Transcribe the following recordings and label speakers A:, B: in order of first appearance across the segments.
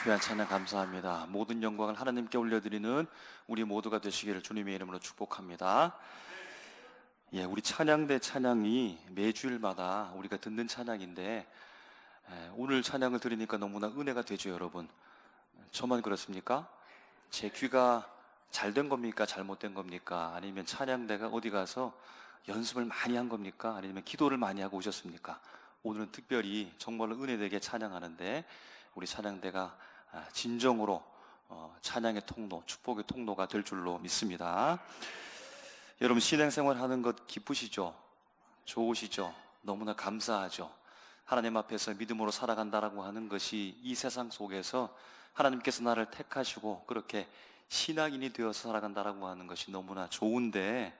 A: 귀한 찬양 감사합니다. 모든 영광을 하나님께 올려드리는 우리 모두가 되시기를 주님의 이름으로 축복합니다. 우리 찬양대 찬양이 매주일마다 우리가 듣는 찬양인데 오늘 찬양을 들으니까 너무나 은혜가 되죠, 여러분. 저만 그렇습니까? 제 귀가 잘된 겁니까? 잘못된 겁니까? 아니면 찬양대가 어디 가서 연습을 많이 한 겁니까? 아니면 기도를 많이 하고 오셨습니까? 오늘은 특별히 정말로 은혜되게 찬양하는데 우리 찬양대가 진정으로 찬양의 통로, 축복의 통로가 될 줄로 믿습니다. 여러분, 신앙생활 하는 것 기쁘시죠? 좋으시죠? 너무나 감사하죠? 하나님 앞에서 믿음으로 살아간다라고 하는 것이 이 세상 속에서 하나님께서 나를 택하시고 그렇게 신앙인이 되어서 살아간다라고 하는 것이 너무나 좋은데,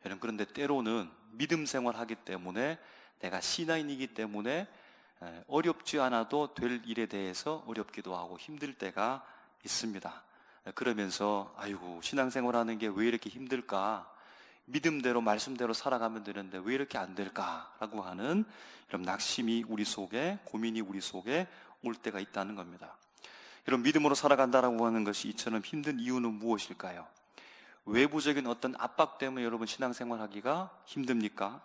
A: 여러분, 그런데 때로는 믿음 생활하기 때문에 내가 신앙인이기 때문에 어렵지 않아도 될 일에 대해서 어렵기도 하고 힘들 때가 있습니다. 그러면서 아이고, 신앙생활하는 게 왜 이렇게 힘들까? 믿음대로 말씀대로 살아가면 되는데 왜 이렇게 안 될까라고 하는 이런 낙심이 우리 속에, 고민이 우리 속에 올 때가 있다는 겁니다. 이런 믿음으로 살아간다라고 하는 것이 이처럼 힘든 이유는 무엇일까요? 외부적인 어떤 압박 때문에 여러분 신앙생활하기가 힘듭니까?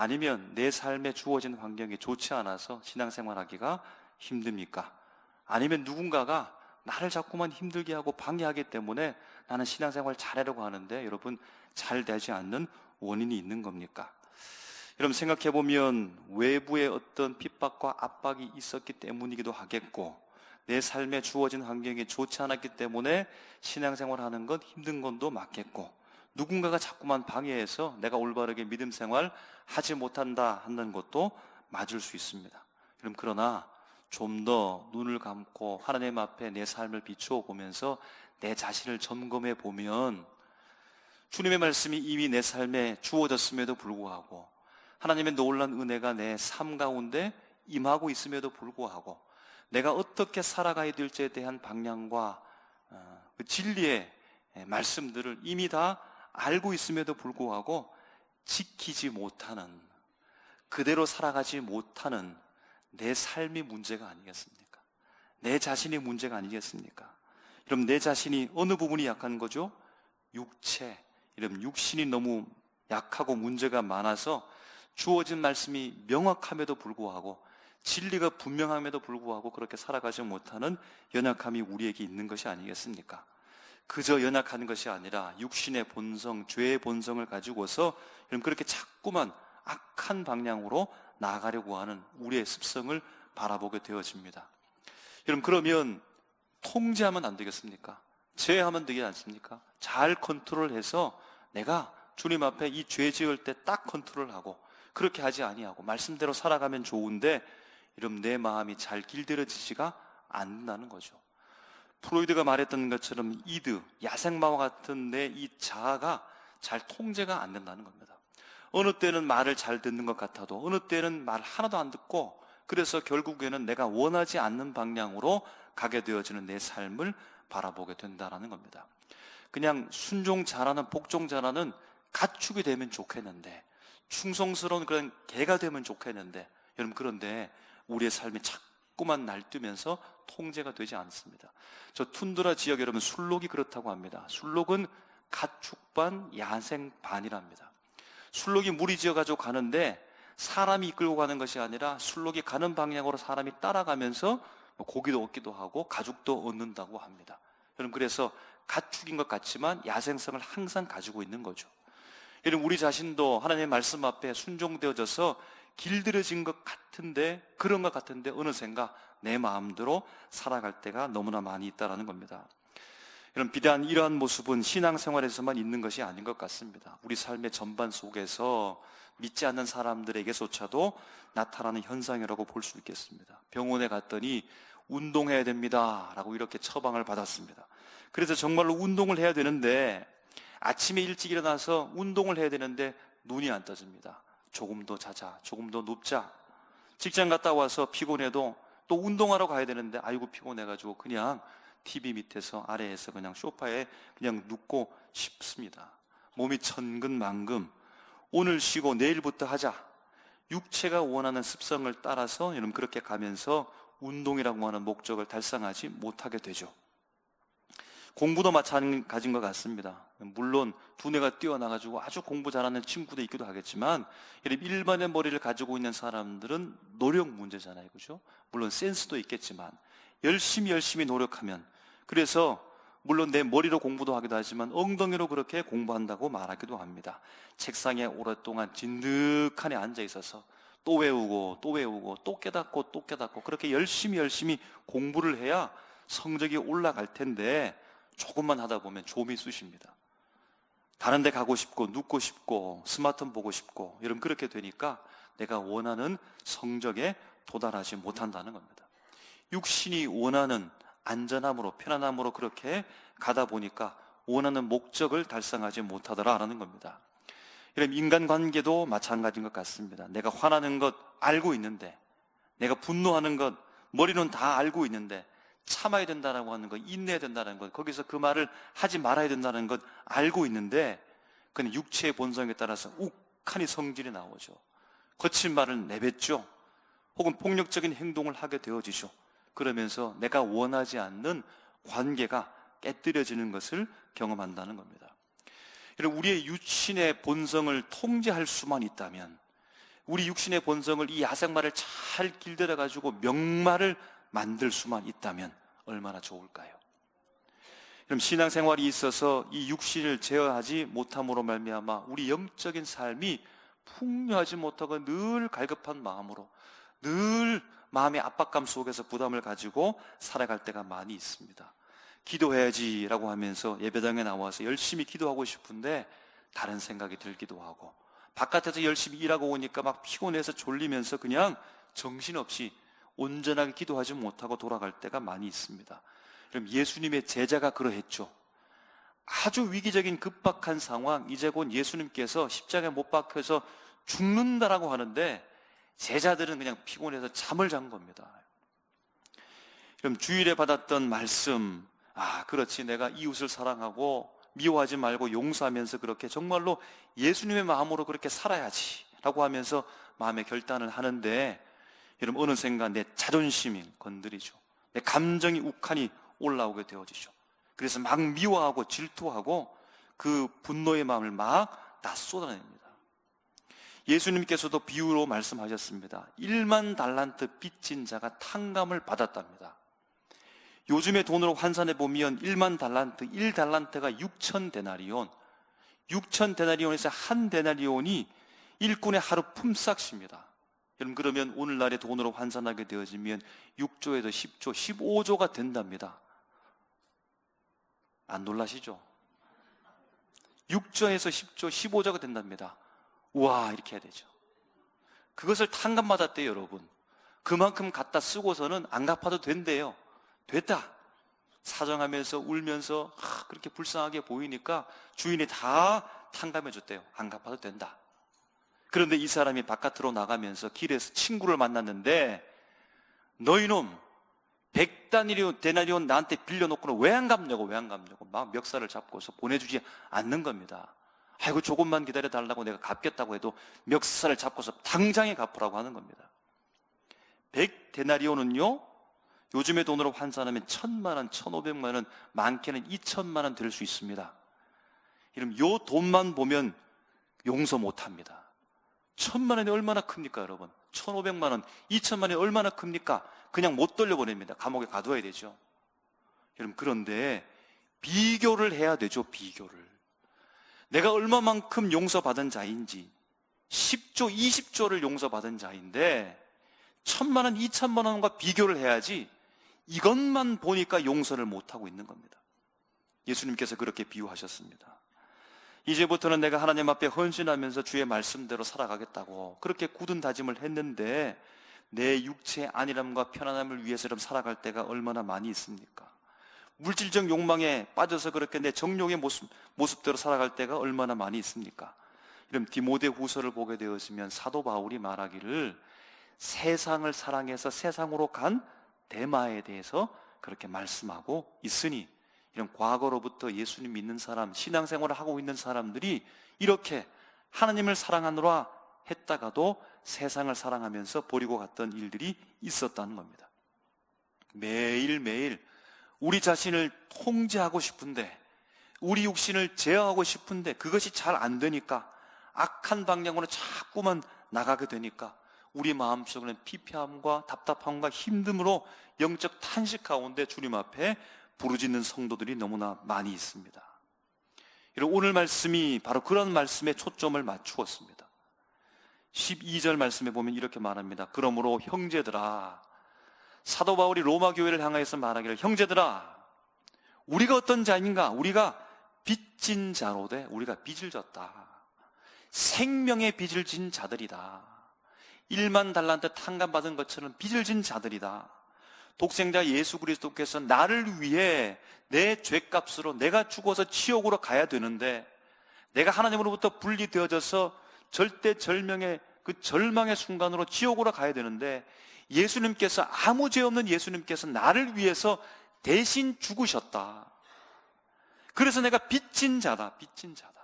A: 아니면 내 삶에 주어진 환경이 좋지 않아서 신앙생활하기가 힘듭니까? 아니면 누군가가 나를 자꾸만 힘들게 하고 방해하기 때문에 나는 신앙생활 잘하려고 하는데 여러분 잘 되지 않는 원인이 있는 겁니까? 여러분, 생각해보면 외부의 어떤 핍박과 압박이 있었기 때문이기도 하겠고, 내 삶에 주어진 환경이 좋지 않았기 때문에 신앙생활하는 건 힘든 건도 맞겠고, 누군가가 자꾸만 방해해서 내가 올바르게 믿음 생활 하지 못한다 하는 것도 맞을 수 있습니다. 그러나 좀 더 눈을 감고 하나님 앞에 내 삶을 비추어 보면서 내 자신을 점검해 보면 주님의 말씀이 이미 내 삶에 주어졌음에도 불구하고 하나님의 놀라운 은혜가 내 삶 가운데 임하고 있음에도 불구하고 내가 어떻게 살아가야 될지에 대한 방향과 그 진리의 말씀들을 이미 다 알고 있음에도 불구하고 지키지 못하는, 그대로 살아가지 못하는 내 삶이 문제가 아니겠습니까? 내 자신이 문제가 아니겠습니까? 그럼 내 자신이 어느 부분이 약한 거죠? 육체, 이런 육신이 너무 약하고 문제가 많아서 주어진 말씀이 명확함에도 불구하고 진리가 분명함에도 불구하고 그렇게 살아가지 못하는 연약함이 우리에게 있는 것이 아니겠습니까? 그저 연약한 것이 아니라 육신의 본성, 죄의 본성을 가지고서 그렇게 자꾸만 악한 방향으로 나아가려고 하는 우리의 습성을 바라보게 되어집니다. 여러분, 그러면 통제하면 안 되겠습니까? 제어하면 되지 않습니까? 잘 컨트롤해서 내가 주님 앞에 이 죄 지을 때 딱 컨트롤하고 그렇게 하지 아니하고 말씀대로 살아가면 좋은데, 이러면 내 마음이 잘 길들여지지가 않는다는 거죠. 프로이드가 말했던 것처럼 이드, 야생마와 같은 내 이 자아가 잘 통제가 안 된다는 겁니다. 어느 때는 말을 잘 듣는 것 같아도 어느 때는 말 하나도 안 듣고, 그래서 결국에는 내가 원하지 않는 방향으로 가게 되어지는 내 삶을 바라보게 된다는 겁니다. 그냥 순종 잘하는, 복종 잘하는 가축이 되면 좋겠는데, 충성스러운 그런 개가 되면 좋겠는데, 여러분, 그런데 우리의 삶이 자꾸만 날뛰면서 통제가 되지 않습니다. 저 툰드라 지역, 여러분, 술록이 그렇다고 합니다. 술록은 가축반 야생반이랍니다. 술록이 무리지어가지고 가는데 사람이 이끌고 가는 것이 아니라 술록이 가는 방향으로 사람이 따라가면서 고기도 얻기도 하고 가죽도 얻는다고 합니다. 여러분, 그래서 가축인 것 같지만 야생성을 항상 가지고 있는 거죠. 여러분, 우리 자신도 하나님의 말씀 앞에 순종되어져서 길들여진 것 같은데, 그런 것 같은데 어느샌가 내 마음대로 살아갈 때가 너무나 많이 있다는 겁니다. 여러분, 비단 이러한 모습은 신앙생활에서만 있는 것이 아닌 것 같습니다. 우리 삶의 전반 속에서 믿지 않는 사람들에게조차도 나타나는 현상이라고 볼 수 있겠습니다. 병원에 갔더니 운동해야 됩니다 라고 이렇게 처방을 받았습니다. 그래서 정말로 운동을 해야 되는데, 아침에 일찍 일어나서 운동을 해야 되는데 눈이 안 떠집니다. 조금 더 자자, 조금 더 눕자. 직장 갔다 와서 피곤해도 또 운동하러 가야 되는데 아이고 피곤해가지고 그냥 TV 밑에서, 아래에서 그냥 소파에 그냥 눕고 싶습니다. 몸이 천근만근. 오늘 쉬고 내일부터 하자. 육체가 원하는 습성을 따라서 여러분 그렇게 가면서 운동이라고 하는 목적을 달성하지 못하게 되죠. 공부도 마찬가지인 것 같습니다. 물론 두뇌가 뛰어나가지고 아주 공부 잘하는 친구도 있기도 하겠지만, 일반의 머리를 가지고 있는 사람들은 노력 문제잖아요, 그죠? 물론 센스도 있겠지만 열심히 노력하면, 그래서 물론 내 머리로 공부도 하기도 하지만 엉덩이로 그렇게 공부한다고 말하기도 합니다. 책상에 오랫동안 진득하게 앉아 있어서 또 외우고 또 깨닫고 그렇게 열심히 공부를 해야 성적이 올라갈 텐데, 조금만 하다 보면 좀이 쑤십니다. 다른 데 가고 싶고 눕고 싶고 스마트폰 보고 싶고 여러분, 그렇게 되니까 내가 원하는 성적에 도달하지 못한다는 겁니다. 육신이 원하는 안전함으로 편안함으로 그렇게 가다 보니까 원하는 목적을 달성하지 못하더라라는 겁니다. 이런 인간관계도 마찬가지인 것 같습니다. 내가 화나는 것 알고 있는데, 내가 분노하는 것 머리는 다 알고 있는데, 참아야 된다라고 하는 것, 인내해야 된다는 것, 거기서 그 말을 하지 말아야 된다는 것 알고 있는데, 그는 육체의 본성에 따라서 욱하니 성질이 나오죠. 거친 말을 내뱉죠. 혹은 폭력적인 행동을 하게 되어지죠. 그러면서 내가 원하지 않는 관계가 깨뜨려지는 것을 경험한다는 겁니다. 우리의 육신의 본성을 통제할 수만 있다면, 우리 육신의 본성을, 이 야생마를 잘 길들여 가지고 명마를 만들 수만 있다면 얼마나 좋을까요? 그럼 신앙생활이 있어서 이 육신을 제어하지 못함으로 말미암아 우리 영적인 삶이 풍요하지 못하고 늘 갈급한 마음으로, 늘 마음의 압박감 속에서 부담을 가지고 살아갈 때가 많이 있습니다. 기도해야지라고 하면서 예배당에 나와서 열심히 기도하고 싶은데 다른 생각이 들기도 하고, 바깥에서 열심히 일하고 오니까 막 피곤해서 졸리면서 그냥 정신없이 온전하게 기도하지 못하고 돌아갈 때가 많이 있습니다. 그럼 예수님의 제자가 그러했죠. 아주 위기적인 급박한 상황, 이제 곧 예수님께서 십자가에 못 박혀서 죽는다라고 하는데 제자들은 그냥 피곤해서 잠을 잔 겁니다. 그럼 주일에 받았던 말씀, 그렇지, 내가 이웃을 사랑하고 미워하지 말고 용서하면서 그렇게 정말로 예수님의 마음으로 그렇게 살아야지 라고 하면서 마음의 결단을 하는데, 여러분, 어느 순간 내 자존심이 건드리죠. 내 감정이 욱하니 올라오게 되어지죠. 그래서 막 미워하고 질투하고 그 분노의 마음을 막 다 쏟아냅니다. 예수님께서도 비유로 말씀하셨습니다. 1만 달란트 빚진 자가 탕감을 받았답니다. 요즘의 돈으로 환산해 보면 1만 달란트, 1달란트가 6천 데나리온, 6천 데나리온에서 한 데나리온이 일꾼의 하루 품삯입니다. 여러분, 그러면 오늘날의 돈으로 환산하게 되어지면 6조에서 10조, 15조가 된답니다. 안 놀라시죠? 6조에서 10조, 15조가 된답니다. 우와, 이렇게 해야 되죠. 그것을 탕감받았대요, 여러분. 그만큼 갖다 쓰고서는 안 갚아도 된대요. 됐다. 사정하면서 울면서 그렇게 불쌍하게 보이니까 주인이 다 탕감해 줬대요. 안 갚아도 된다. 그런데 이 사람이 바깥으로 나가면서 길에서 친구를 만났는데, 너희놈 100데나리온 나한테 빌려놓고는 왜 안 갚냐고 막 멱살을 잡고서 보내주지 않는 겁니다. 아이고, 조금만 기다려달라고 내가 갚겠다고 해도 멱살을 잡고서 당장에 갚으라고 하는 겁니다. 100데나리온은요 요즘의 돈으로 환산하면 1,000만 원, 1,500만 원, 많게는 2,000만 원 될 수 있습니다. 이러면 요 돈만 보면 용서 못합니다. 1,000만 원이 얼마나 큽니까, 여러분? 1,500만 원, 2,000만 원이 얼마나 큽니까? 그냥 못 돌려보냅니다. 감옥에 가둬야 되죠. 여러분, 그런데 비교를 해야 되죠. 비교를. 내가 얼마만큼 용서받은 자인지, 10조, 20조를 용서받은 자인데 1,000만 원, 2,000만 원과 비교를 해야지, 이것만 보니까 용서를 못하고 있는 겁니다. 예수님께서 그렇게 비유하셨습니다. 이제부터는 내가 하나님 앞에 헌신하면서 주의 말씀대로 살아가겠다고 그렇게 굳은 다짐을 했는데, 내 육체의 안일함과 편안함을 위해서 살아갈 때가 얼마나 많이 있습니까? 물질적 욕망에 빠져서 그렇게 내 정욕의 모습대로 살아갈 때가 얼마나 많이 있습니까? 이런 디모데 후서를 보게 되었으면 사도 바울이 말하기를 세상을 사랑해서 세상으로 간 데마에 대해서 그렇게 말씀하고 있으니, 이런 과거로부터 예수님 믿는 사람, 신앙생활을 하고 있는 사람들이 이렇게 하나님을 사랑하노라 했다가도 세상을 사랑하면서 버리고 갔던 일들이 있었다는 겁니다. 매일매일 우리 자신을 통제하고 싶은데, 우리 육신을 제어하고 싶은데 그것이 잘 안 되니까, 악한 방향으로 자꾸만 나가게 되니까 우리 마음속에는 피폐함과 답답함과 힘듦으로 영적 탄식 가운데 주님 앞에 부르짖는 성도들이 너무나 많이 있습니다. 오늘 말씀이 바로 그런 말씀에 초점을 맞추었습니다. 12절 말씀에 보면 이렇게 말합니다. 그러므로 형제들아, 사도 바울이 로마 교회를 향하여서 말하기를, 형제들아, 우리가 어떤 자인가? 우리가 빚진 자로되 우리가 빚을 졌다. 생명의 빚을 진 자들이다. 1만 달란트 탕감받은 것처럼 빚을 진 자들이다. 독생자 예수 그리스도께서 나를 위해 내 죄값으로 내가 죽어서 지옥으로 가야 되는데, 내가 하나님으로부터 분리되어져서 절대절명의 그 절망의 순간으로 지옥으로 가야 되는데, 예수님께서, 아무 죄 없는 예수님께서 나를 위해서 대신 죽으셨다. 그래서 내가 빚진 자다. 빚진 자다.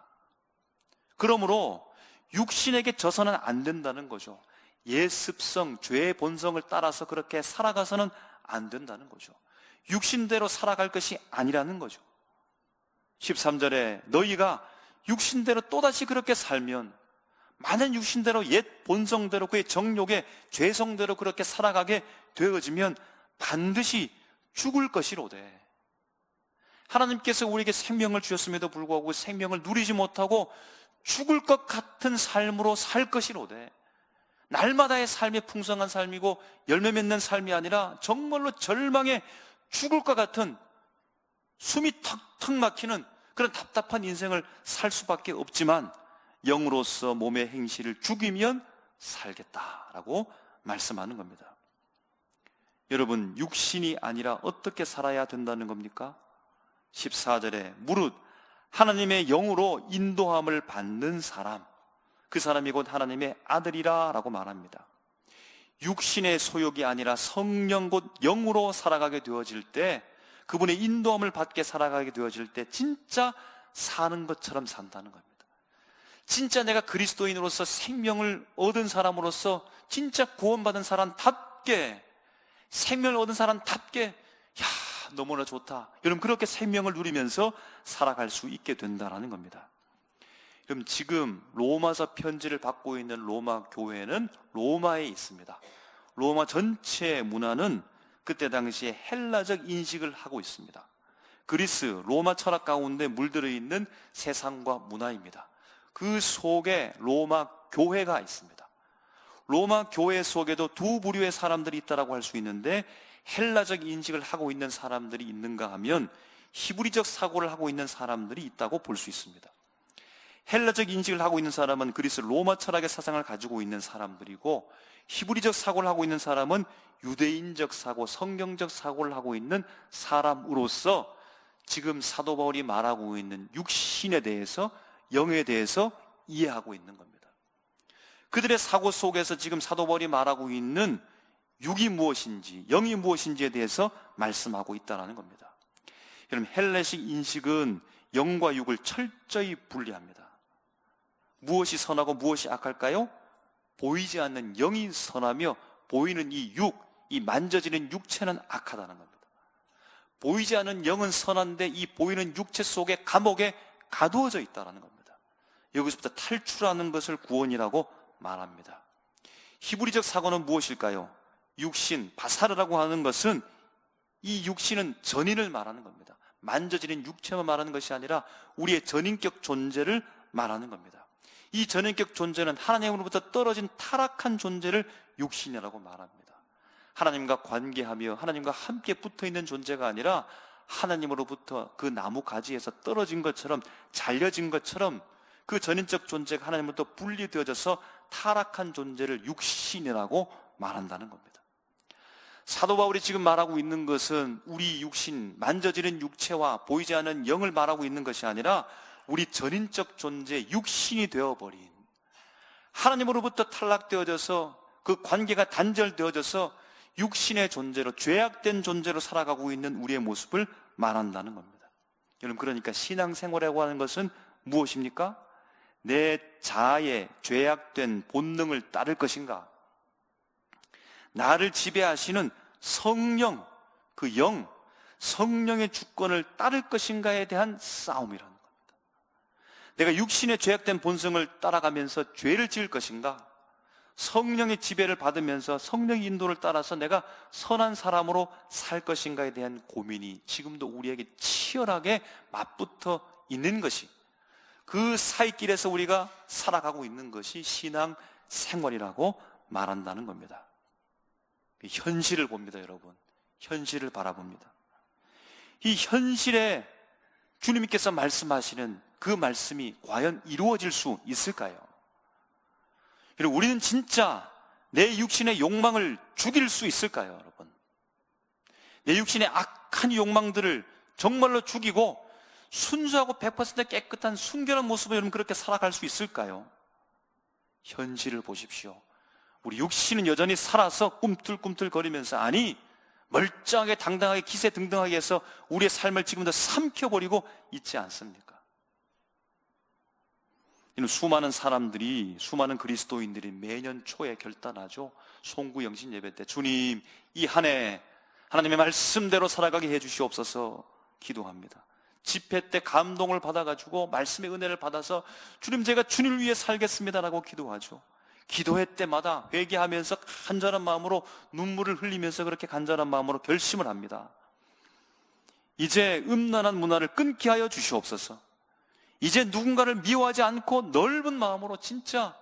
A: 그러므로 육신에게 져서는 안 된다는 거죠. 옛 습성, 죄의 본성을 따라서 그렇게 살아가서는 안 된다는 거죠. 육신대로 살아갈 것이 아니라는 거죠. 13절에 너희가 육신대로 또다시 그렇게 살면, 만약 육신대로 옛 본성대로 그의 정욕의 죄성대로 그렇게 살아가게 되어지면 반드시 죽을 것이로되, 하나님께서 우리에게 생명을 주셨음에도 불구하고 생명을 누리지 못하고 죽을 것 같은 삶으로 살 것이로되, 날마다의 삶이 풍성한 삶이고 열매 맺는 삶이 아니라 정말로 절망에 죽을 것 같은, 숨이 턱턱 막히는 그런 답답한 인생을 살 수밖에 없지만, 영으로서 몸의 행실을 죽이면 살겠다라고 말씀하는 겁니다. 여러분, 육신이 아니라 어떻게 살아야 된다는 겁니까? 14절에 무릇 하나님의 영으로 인도함을 받는 사람, 그 사람이 곧 하나님의 아들이라 라고 말합니다. 육신의 소욕이 아니라 성령 곧 영으로 살아가게 되어질 때, 그분의 인도함을 받게 살아가게 되어질 때 진짜 사는 것처럼 산다는 겁니다. 진짜 내가 그리스도인으로서 생명을 얻은 사람으로서, 진짜 구원받은 사람답게, 생명을 얻은 사람답게, 야, 너무나 좋다, 여러분, 그렇게 생명을 누리면서 살아갈 수 있게 된다는 겁니다. 그럼 지금 로마서 편지를 받고 있는 로마 교회는 로마에 있습니다. 로마 전체의 문화는 그때 당시에 헬라적 인식을 하고 있습니다. 그리스, 로마 철학 가운데 물들어 있는 세상과 문화입니다. 그 속에 로마 교회가 있습니다. 로마 교회 속에도 두 부류의 사람들이 있다고 할 수 있는데, 헬라적 인식을 하고 있는 사람들이 있는가 하면 히브리적 사고를 하고 있는 사람들이 있다고 볼 수 있습니다. 헬라적 인식을 하고 있는 사람은 그리스 로마 철학의 사상을 가지고 있는 사람들이고, 히브리적 사고를 하고 있는 사람은 유대인적 사고, 성경적 사고를 하고 있는 사람으로서 지금 사도 바울이 말하고 있는 육신에 대해서, 영에 대해서 이해하고 있는 겁니다. 그들의 사고 속에서 지금 사도 바울이 말하고 있는 육이 무엇인지, 영이 무엇인지에 대해서 말씀하고 있다는 겁니다. 여러분, 헬레식 인식은 영과 육을 철저히 분리합니다. 무엇이 선하고 무엇이 악할까요? 보이지 않는 영이 선하며 보이는 이 육, 이 만져지는 육체는 악하다는 겁니다. 보이지 않는 영은 선한데 이 보이는 육체 속의 감옥에 가두어져 있다는 겁니다. 여기서부터 탈출하는 것을 구원이라고 말합니다. 히브리적 사고는 무엇일까요? 육신, 바사르라고 하는 것은, 이 육신은 전인을 말하는 겁니다. 만져지는 육체만 말하는 것이 아니라 우리의 전인격 존재를 말하는 겁니다. 이 전인격 존재는 하나님으로부터 떨어진 타락한 존재를 육신이라고 말합니다. 하나님과 관계하며 하나님과 함께 붙어있는 존재가 아니라 하나님으로부터 그 나무 가지에서 떨어진 것처럼, 잘려진 것처럼 그 전인적 존재가 하나님으로부터 분리되어져서 타락한 존재를 육신이라고 말한다는 겁니다. 사도 바울이 지금 말하고 있는 것은 우리 육신, 만져지는 육체와 보이지 않는 영을 말하고 있는 것이 아니라 우리 전인적 존재, 육신이 되어버린, 하나님으로부터 탈락되어져서 그 관계가 단절되어져서 육신의 존재로, 죄악된 존재로 살아가고 있는 우리의 모습을 말한다는 겁니다. 여러분, 그러니까 신앙생활이라고 하는 것은 무엇입니까? 내 자아의 죄악된 본능을 따를 것인가? 나를 지배하시는 성령, 그 영, 성령의 주권을 따를 것인가에 대한 싸움이라는 겁니다. 내가 육신의 죄악된 본성을 따라가면서 죄를 지을 것인가, 성령의 지배를 받으면서 성령의 인도를 따라서 내가 선한 사람으로 살 것인가에 대한 고민이 지금도 우리에게 치열하게 맞붙어 있는 것이, 그 사이길에서 우리가 살아가고 있는 것이 신앙 생활이라고 말한다는 겁니다. 현실을 봅니다, 여러분. 현실을 바라봅니다. 이 현실에 주님께서 말씀하시는 그 말씀이 과연 이루어질 수 있을까요? 여러분, 우리는 진짜 내 육신의 욕망을 죽일 수 있을까요, 여러분? 내 육신의 악한 욕망들을 정말로 죽이고 순수하고 100% 깨끗한 순결한 모습으로 여러분 그렇게 살아갈 수 있을까요? 현실을 보십시오. 우리 육신은 여전히 살아서 꿈틀꿈틀거리면서, 아니 멀쩡하게 당당하게 기세등등하게 해서 우리의 삶을 지금도 삼켜버리고 있지 않습니까? 이는 수많은 사람들이, 수많은 그리스도인들이 매년 초에 결단하죠. 송구 영신 예배 때, 주님 이 한 해 하나님의 말씀대로 살아가게 해주시옵소서 기도합니다. 집회 때 감동을 받아가지고 말씀의 은혜를 받아서 주님 제가 주님을 위해 살겠습니다라고 기도하죠. 기도회 때마다 회개하면서 간절한 마음으로 눈물을 흘리면서 그렇게 간절한 마음으로 결심을 합니다. 이제 음란한 문화를 끊게 하여 주시옵소서. 이제 누군가를 미워하지 않고 넓은 마음으로, 진짜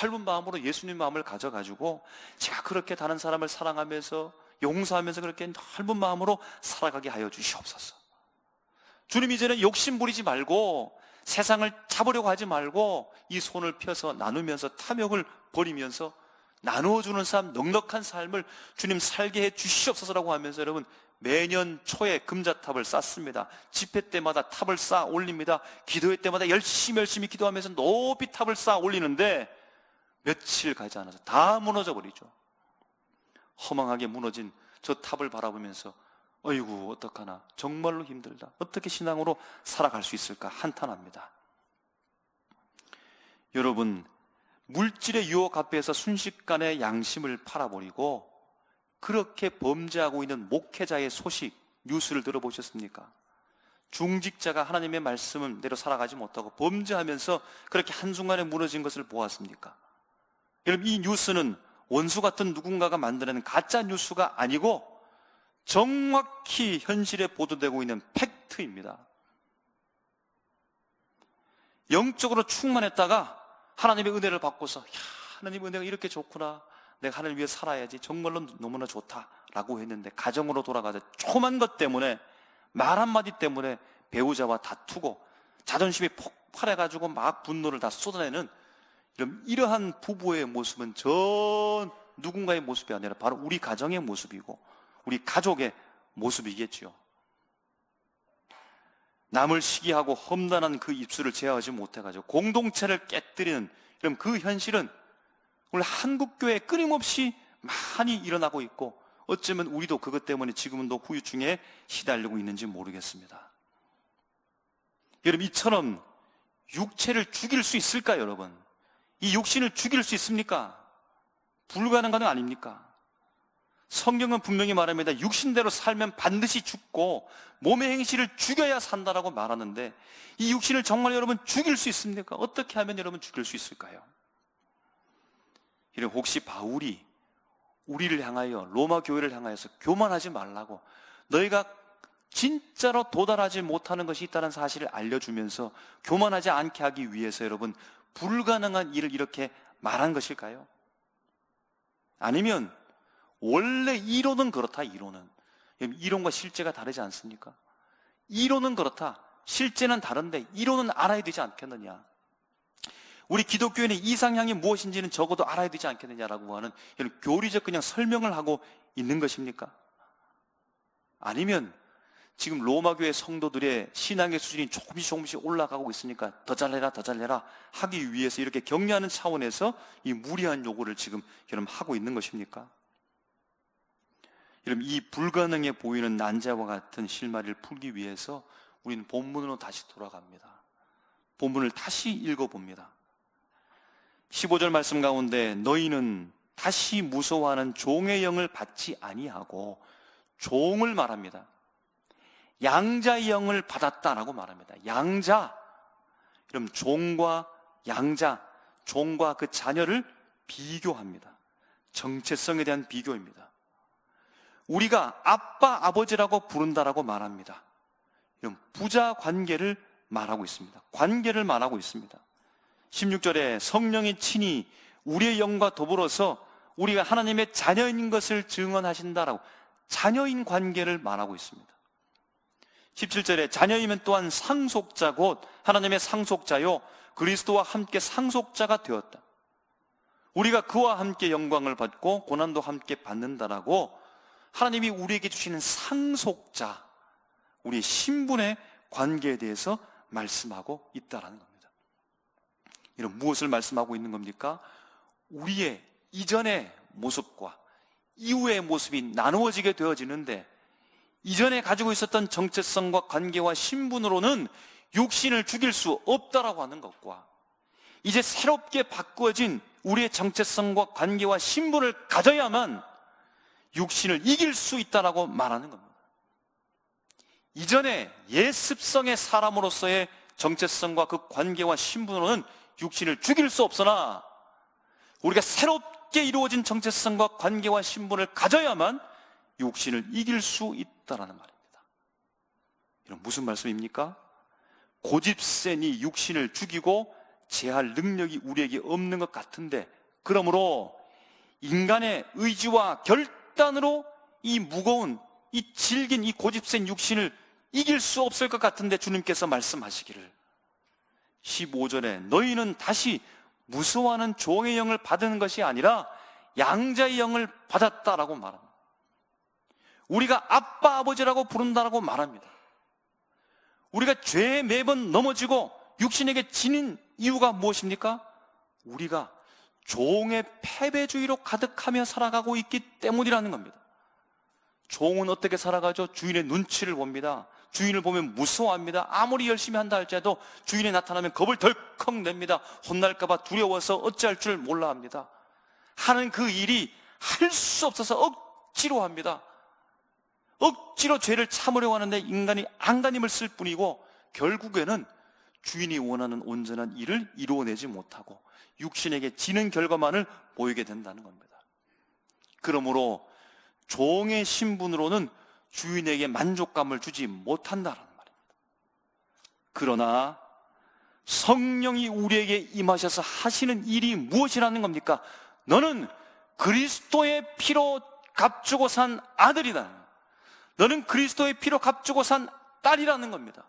A: 넓은 마음으로 예수님 마음을 가져가지고 제가 그렇게 다른 사람을 사랑하면서 용서하면서 그렇게 넓은 마음으로 살아가게 하여 주시옵소서. 주님 이제는 욕심 부리지 말고 세상을 잡으려고 하지 말고 이 손을 펴서 나누면서 탐욕을 버리면서 나누어주는 삶, 넉넉한 삶을 주님 살게 해 주시옵소서라고 하면서 여러분 매년 초에 금자탑을 쌓습니다. 집회 때마다 탑을 쌓아 올립니다. 기도회 때마다 열심히 기도하면서 높이 탑을 쌓아 올리는데 며칠 가지 않아서 다 무너져 버리죠. 허망하게 무너진 저 탑을 바라보면서 어이구 어떡하나, 정말로 힘들다, 어떻게 신앙으로 살아갈 수 있을까 한탄합니다. 여러분, 물질의 유혹 앞에서 순식간에 양심을 팔아버리고 그렇게 범죄하고 있는 목회자의 소식, 뉴스를 들어보셨습니까? 중직자가 하나님의 말씀대로 살아가지 못하고 범죄하면서 그렇게 한순간에 무너진 것을 보았습니까? 여러분, 이 뉴스는 원수 같은 누군가가 만들어낸 가짜 뉴스가 아니고 정확히 현실에 보도되고 있는 팩트입니다. 영적으로 충만했다가 하나님의 은혜를 받고서, 야, 하나님의 은혜가 이렇게 좋구나, 내가 하나님 위해 살아야지, 정말로 너무나 좋다라고 했는데 가정으로 돌아가서 조그만 것 때문에, 말 한마디 때문에 배우자와 다투고 자존심이 폭발해가지고 막 분노를 다 쏟아내는 이러한 부부의 모습은 저 누군가의 모습이 아니라 바로 우리 가정의 모습이고 우리 가족의 모습이겠지요. 남을 시기하고 험난한 그 입술을 제어하지 못해가지고 공동체를 깨뜨리는 이런 그 현실은 오늘 한국교회에 끊임없이 많이 일어나고 있고, 어쩌면 우리도 그것 때문에 지금도 후유증에 시달리고 있는지 모르겠습니다. 여러분, 이처럼 육체를 죽일 수 있을까요, 여러분? 이 육신을 죽일 수 있습니까? 불가능한 건 아닙니까? 성경은 분명히 말합니다. 육신대로 살면 반드시 죽고 몸의 행실을 죽여야 산다라고 말하는데, 이 육신을 정말 여러분 죽일 수 있습니까? 어떻게 하면 여러분 죽일 수 있을까요? 이런 혹시 바울이 우리를 향하여, 로마 교회를 향하여서 교만하지 말라고, 너희가 진짜로 도달하지 못하는 것이 있다는 사실을 알려주면서 교만하지 않게 하기 위해서 여러분 불가능한 일을 이렇게 말한 것일까요? 아니면 원래 이론은 그렇다, 이론과 실제가 다르지 않습니까? 이론은 그렇다, 실제는 다른데 이론은 알아야 되지 않겠느냐? 우리 기독교인의 이상향이 무엇인지는 적어도 알아야 되지 않겠느냐라고 하는 이런 교리적 그냥 설명을 하고 있는 것입니까? 아니면 지금 로마교회 성도들의 신앙의 수준이 조금씩 올라가고 있으니까 더 잘해라 하기 위해서 이렇게 격려하는 차원에서 이 무리한 요구를 지금 여러분 하고 있는 것입니까? 여러분, 이 불가능해 보이는 난제와 같은 실마리를 풀기 위해서 우리는 본문으로 다시 돌아갑니다. 본문을 다시 읽어봅니다. 15절 말씀 가운데 너희는 다시 무서워하는 종의 영을 받지 아니하고 종을 말합니다. 양자의 영을 받았다라고 말합니다. 양자. 그럼 종과 양자, 종과 그 자녀를 비교합니다. 정체성에 대한 비교입니다. 우리가 아빠, 아버지라고 부른다라고 말합니다. 이런 부자 관계를 말하고 있습니다. 관계를 말하고 있습니다. 16절에 성령이 친히 우리의 영과 더불어서 우리가 하나님의 자녀인 것을 증언하신다라고 자녀인 관계를 말하고 있습니다. 17절에 자녀이면 또한 상속자 곧 하나님의 상속자요 그리스도와 함께 상속자가 되었다. 우리가 그와 함께 영광을 받고 고난도 함께 받는다라고 하나님이 우리에게 주시는 상속자, 우리의 신분의 관계에 대해서 말씀하고 있다라는 겁니다. 이런 무엇을 말씀하고 있는 겁니까? 우리의 이전의 모습과 이후의 모습이 나누어지게 되어지는데 이전에 가지고 있었던 정체성과 관계와 신분으로는 육신을 죽일 수 없다라고 하는 것과 이제 새롭게 바꾸어진 우리의 정체성과 관계와 신분을 가져야만 육신을 이길 수 있다라고 말하는 겁니다. 이전에 옛 습성의 사람으로서의 정체성과 그 관계와 신분으로는 육신을 죽일 수 없으나 우리가 새롭게 이루어진 정체성과 관계와 신분을 가져야만 육신을 이길 수 있다라는 말입니다. 이런 무슨 말씀입니까? 고집센이 육신을 죽이고 제할 능력이 우리에게 없는 것 같은데 그러므로 인간의 의지와 결단으로 이 무거운 이 질긴 이 고집센 육신을 이길 수 없을 것 같은데 주님께서 말씀하시기를 15절에 너희는 다시 무서워하는 종의 영을 받은 것이 아니라 양자의 영을 받았다라고 말합니다. 우리가 아빠 아버지라고 부른다라고 말합니다. 우리가 죄에 매번 넘어지고 육신에게 지는 이유가 무엇입니까? 우리가 종의 패배주의로 가득하며 살아가고 있기 때문이라는 겁니다. 종은 어떻게 살아가죠? 주인의 눈치를 봅니다. 주인을 보면 무서워합니다. 아무리 열심히 한다 할지라도 주인이 나타나면 겁을 덜컥 냅니다. 혼날까 봐 두려워서 어찌할 줄 몰라 합니다. 하는 그 일이 할 수 없어서 억지로 합니다. 억지로 죄를 참으려고 하는데 인간이 안간힘을 쓸 뿐이고 결국에는 주인이 원하는 온전한 일을 이루어내지 못하고 육신에게 지는 결과만을 보이게 된다는 겁니다. 그러므로 종의 신분으로는 주인에게 만족감을 주지 못한다는 말입니다. 그러나 성령이 우리에게 임하셔서 하시는 일이 무엇이라는 겁니까? 너는 그리스도의 피로 값주고 산 아들이다. 너는 그리스도의 피로 값주고 산 딸이라는 겁니다.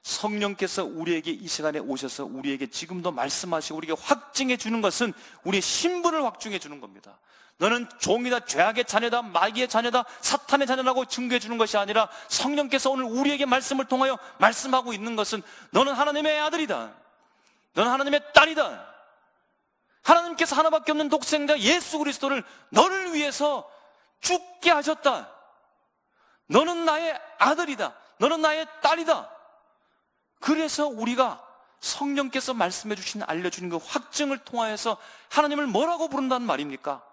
A: 성령께서 우리에게 이 시간에 오셔서 우리에게 지금도 말씀하시고 우리에게 확증해 주는 것은 우리의 신분을 확증해 주는 겁니다. 너는 종이다, 죄악의 자녀다, 마귀의 자녀다, 사탄의 자녀라고 증거해 주는 것이 아니라 성령께서 오늘 우리에게 말씀을 통하여 말씀하고 있는 것은 너는 하나님의 아들이다. 너는 하나님의 딸이다. 하나님께서 하나밖에 없는 독생자 예수 그리스도를 너를 위해서 죽게 하셨다. 너는 나의 아들이다. 너는 나의 딸이다. 그래서 우리가 성령께서 말씀해 주신, 알려주는 그 확증을 통하여서 하나님을 뭐라고 부른다는 말입니까?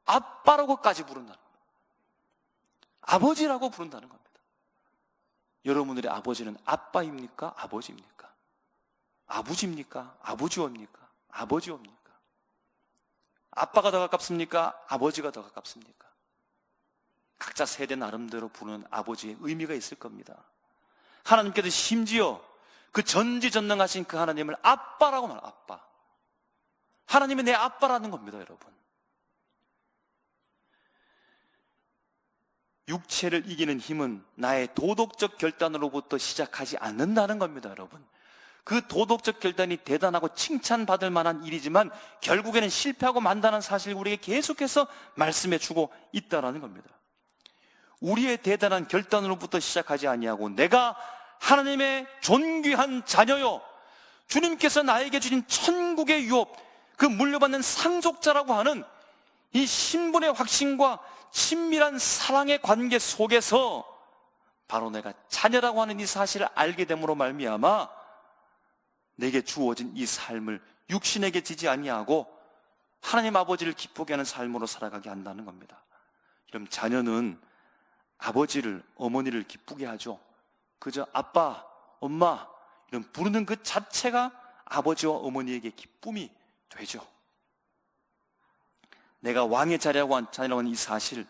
A: 아빠라고까지 부른다는 겁니다. 아버지라고 부른다는 겁니다. 여러분들의 아버지는 아빠입니까? 아버지입니까? 아버지입니까? 아버지옵니까? 아버지옵니까? 아빠가 더 가깝습니까? 아버지가 더 가깝습니까? 각자 세대 나름대로 부르는 아버지의 의미가 있을 겁니다. 하나님께서 심지어 그 전지전능하신 그 하나님을 아빠라고 말해요. 아빠. 하나님이 내 아빠라는 겁니다, 여러분. 육체를 이기는 힘은 나의 도덕적 결단으로부터 시작하지 않는다는 겁니다, 여러분. 그 도덕적 결단이 대단하고 칭찬받을 만한 일이지만 결국에는 실패하고 만다는 사실을 우리에게 계속해서 말씀해 주고 있다는 겁니다. 우리의 대단한 결단으로부터 시작하지 아니하고 내가 하나님의 존귀한 자녀요, 주님께서 나에게 주신 천국의 유업, 그 물려받는 상속자라고 하는 이 신분의 확신과 친밀한 사랑의 관계 속에서 바로 내가 자녀라고 하는 이 사실을 알게 됨으로 말미암아 내게 주어진 이 삶을 육신에게 지지 아니하고 하나님 아버지를 기쁘게 하는 삶으로 살아가게 한다는 겁니다. 그럼 자녀는 아버지를, 어머니를 기쁘게 하죠. 그저 아빠, 엄마 이런 부르는 그 자체가 아버지와 어머니에게 기쁨이 되죠. 내가 왕의 자리라고 하는 이 사실,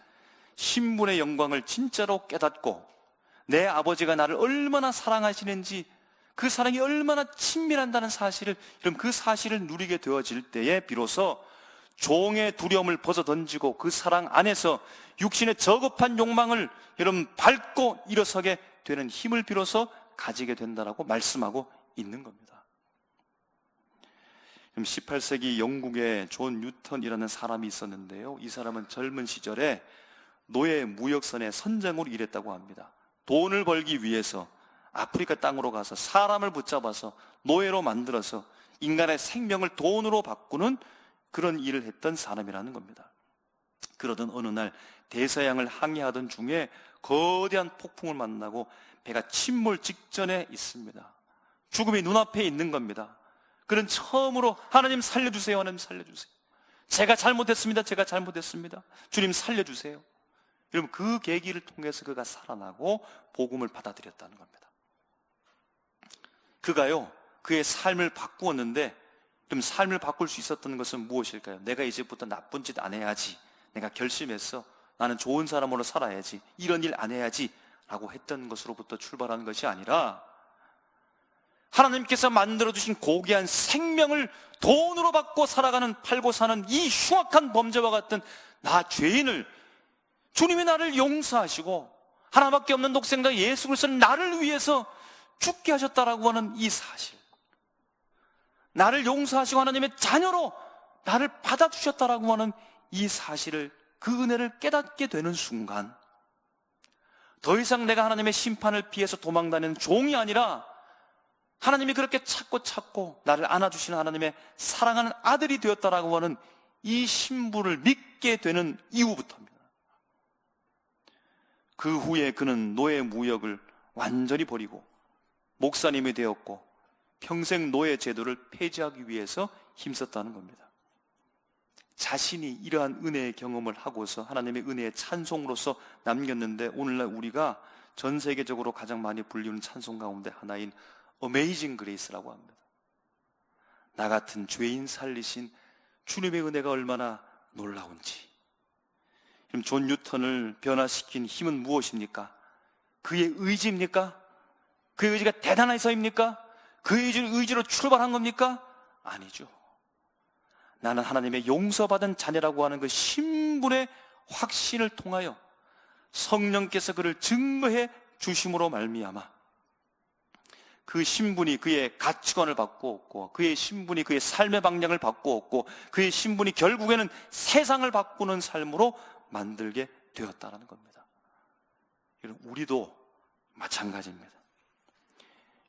A: 신분의 영광을 진짜로 깨닫고 내 아버지가 나를 얼마나 사랑하시는지, 그 사랑이 얼마나 친밀한다는 사실을, 여러분 그 사실을 누리게 되어질 때에 비로소 종의 두려움을 벗어던지고 그 사랑 안에서 육신의 저급한 욕망을 여러분 밟고 일어서게 되는 힘을 비로소 가지게 된다라고 말씀하고 있는 겁니다. 18세기 영국에 존 뉴턴이라는 사람이 있었는데요, 이 사람은 젊은 시절에 노예 무역선의 선장으로 일했다고 합니다. 돈을 벌기 위해서 아프리카 땅으로 가서 사람을 붙잡아서 노예로 만들어서 인간의 생명을 돈으로 바꾸는 그런 일을 했던 사람이라는 겁니다. 그러던 어느 날 대서양을 항해하던 중에 거대한 폭풍을 만나고 배가 침몰 직전에 있습니다. 죽음이 눈앞에 있는 겁니다. 그는 처음으로 하나님 살려주세요, 하나님 살려주세요. 제가 잘못했습니다, 제가 잘못했습니다. 주님 살려주세요. 여러분 그 계기를 통해서 그가 살아나고 복음을 받아들였다는 겁니다. 그가요, 그의 삶을 바꾸었는데, 그럼 삶을 바꿀 수 있었던 것은 무엇일까요? 내가 이제부터 나쁜 짓 안 해야지, 내가 결심했어, 나는 좋은 사람으로 살아야지, 이런 일 안 해야지 라고 했던 것으로부터 출발하는 것이 아니라, 하나님께서 만들어주신 고귀한 생명을 돈으로 받고 살아가는, 팔고 사는 이 흉악한 범죄와 같은 나 죄인을 주님이 나를 용서하시고 하나밖에 없는 독생자 예수 그리스도는 나를 위해서 죽게 하셨다라고 하는 이 사실, 나를 용서하시고 하나님의 자녀로 나를 받아주셨다라고 하는 이 사실을, 그 은혜를 깨닫게 되는 순간 더 이상 내가 하나님의 심판을 피해서 도망다니는 종이 아니라 하나님이 그렇게 찾고 나를 안아주시는 하나님의 사랑하는 아들이 되었다라고 하는 이 신분을 믿게 되는 이후부터입니다. 그 후에 그는 노예 무역을 완전히 버리고 목사님이 되었고 평생 노예 제도를 폐지하기 위해서 힘썼다는 겁니다. 자신이 이러한 은혜의 경험을 하고서 하나님의 은혜의 찬송으로서 남겼는데, 오늘날 우리가 전 세계적으로 가장 많이 불리는 찬송 가운데 하나인 Amazing Grace라고 합니다. 나 같은 죄인 살리신 주님의 은혜가 얼마나 놀라운지. 그럼 존 뉴턴을 변화시킨 힘은 무엇입니까? 그의 의지입니까? 그의 의지가 대단해서입니까? 그의 의지로 출발한 겁니까? 아니죠. 나는 하나님의 용서받은 자녀라고 하는 그 신분의 확신을 통하여 성령께서 그를 증거해 주심으로 말미암아 그 신분이 그의 가치관을 바꾸었고, 그의 신분이 그의 삶의 방향을 바꾸었고, 그의 신분이 결국에는 세상을 바꾸는 삶으로 만들게 되었다는 겁니다. 우리도 마찬가지입니다.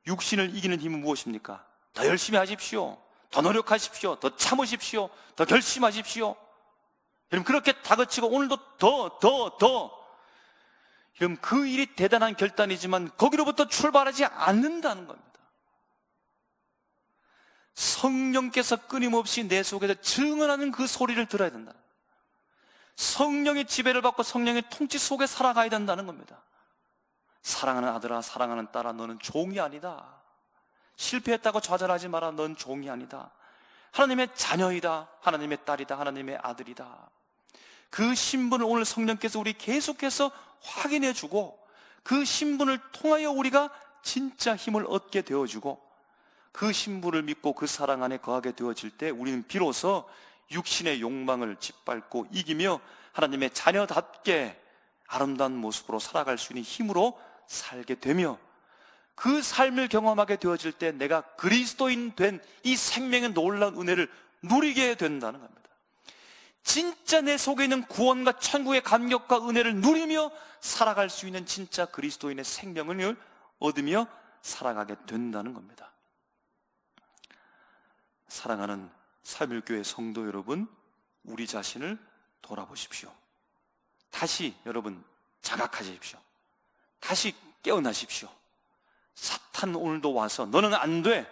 A: 육신을 이기는 힘은 무엇입니까? 더 열심히 하십시오, 더 노력하십시오, 더 참으십시오, 더 결심하십시오. 여러분 그렇게 다그치고 오늘도 더 여러분 그 일이 대단한 결단이지만 거기로부터 출발하지 않는다는 겁니다. 성령께서 끊임없이 내 속에서 증언하는 그 소리를 들어야 된다. 성령의 지배를 받고 성령의 통치 속에 살아가야 된다는 겁니다. 사랑하는 아들아, 사랑하는 딸아, 너는 종이 아니다. 실패했다고 좌절하지 마라. 넌 종이 아니다. 하나님의 자녀이다, 하나님의 딸이다, 하나님의 아들이다. 그 신분을 오늘 성령께서 우리 계속해서 확인해주고, 그 신분을 통하여 우리가 진짜 힘을 얻게 되어주고, 그 신분을 믿고 그 사랑 안에 거하게 되어질 때 우리는 비로소 육신의 욕망을 짓밟고 이기며 하나님의 자녀답게 아름다운 모습으로 살아갈 수 있는 힘으로 살게 되며, 그 삶을 경험하게 되어질 때 내가 그리스도인 된 이 생명의 놀라운 은혜를 누리게 된다는 겁니다. 진짜 내 속에 있는 구원과 천국의 감격과 은혜를 누리며 살아갈 수 있는 진짜 그리스도인의 생명을 얻으며 살아가게 된다는 겁니다. 사랑하는 사밀교회 성도 여러분, 우리 자신을 돌아보십시오. 다시 여러분 자각하십시오. 다시 깨어나십시오. 사탄 오늘도 와서 너는 안 돼,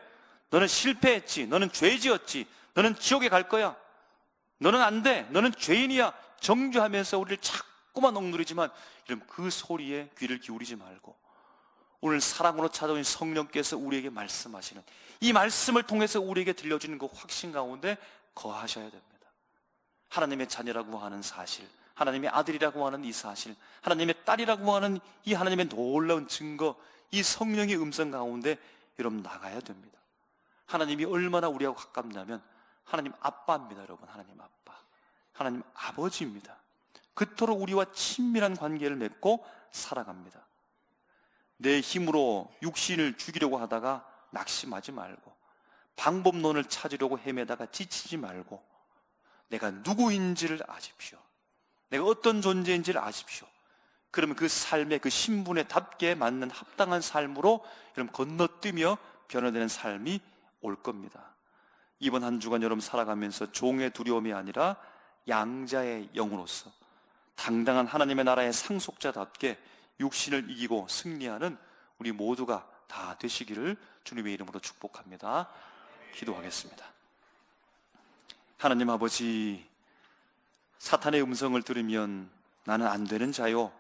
A: 너는 실패했지, 너는 죄지었지, 너는 지옥에 갈 거야, 너는 안 돼, 너는 죄인이야 정죄하면서 우리를 자꾸만 억누르지만 여러분 그 소리에 귀를 기울이지 말고 오늘 사랑으로 찾아오신 성령께서 우리에게 말씀하시는 이 말씀을 통해서 우리에게 들려주는 그 확신 가운데 거하셔야 됩니다. 하나님의 자녀라고 하는 사실, 하나님의 아들이라고 하는 이 사실, 하나님의 딸이라고 하는 이 하나님의 놀라운 증거, 이 성령의 음성 가운데 여러분 나가야 됩니다. 하나님이 얼마나 우리하고 가깝냐면 하나님 아빠입니다. 여러분, 하나님 아빠, 하나님 아버지입니다. 그토록 우리와 친밀한 관계를 맺고 살아갑니다. 내 힘으로 육신을 죽이려고 하다가 낙심하지 말고, 방법론을 찾으려고 헤매다가 지치지 말고, 내가 누구인지를 아십시오. 내가 어떤 존재인지를 아십시오. 그러면 그 삶의 그 신분에 답게 맞는 합당한 삶으로 여러분 건너뛰며 변화되는 삶이 올 겁니다. 이번 한 주간 여러분 살아가면서 종의 두려움이 아니라 양자의 영으로서 당당한 하나님의 나라의 상속자답게 육신을 이기고 승리하는 우리 모두가 다 되시기를 주님의 이름으로 축복합니다. 기도하겠습니다. 하나님 아버지, 사탄의 음성을 들으면 나는 안 되는 자요,